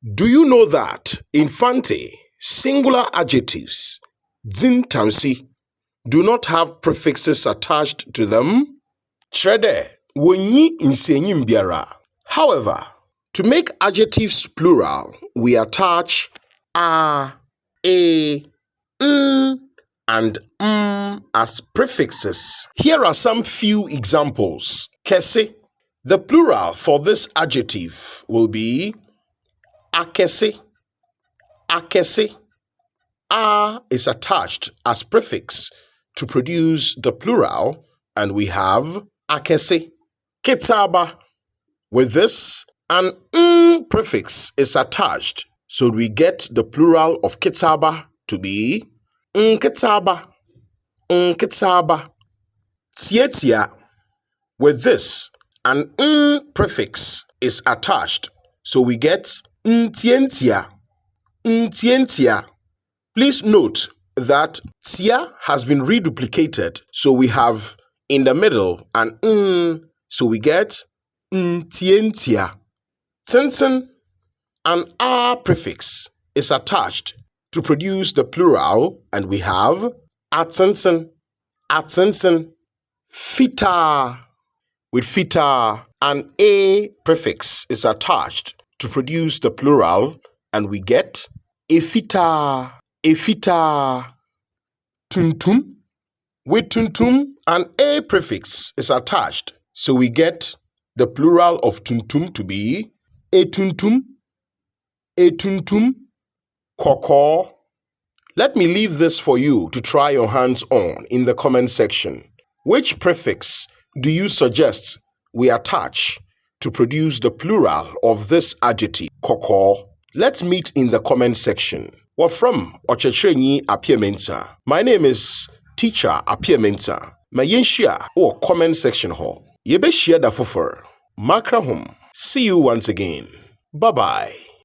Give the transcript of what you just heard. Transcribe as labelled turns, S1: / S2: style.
S1: Do you know that in Fante, singular adjectives, dzin tamsi, do not have prefixes attached to them? Trede, wonyi insenyim biara. However, to make adjectives plural, we attach a, and as prefixes. Here are some few examples. Kese. The plural for this adjective will be akese. Akese. A is attached as prefix to produce the plural, and we have akese. Kitsaba. With this, an prefix is attached, so we get the plural of kitsaba to be nkitsaba. Nkitsaba. Tietia. With this, an prefix is attached, so we get ntientia. Ntientia. Please note that tia has been reduplicated, so we have in the middle an so we get ntientia. Tintin, an a prefix is attached to produce the plural, and we have atintin. Atintin. Fita. With fita, an a prefix is attached to produce the plural, and we get efita. Efita. Tuntum. With tuntum, an a prefix is attached, so we get the plural of tuntum to be etuntum. Etuntum. Koko. Let me leave this for you to try your hands on in the comment section. Which prefix do you suggest we attach to produce the plural of this adjective, koko? Let's meet in the comment section. We're from Ochechrenyi Apiamensa. My name is Teacher Apiamensa. Ma yenshia or comment section ho. Yebe share da fufer. Makra home. See you once again. Bye-bye.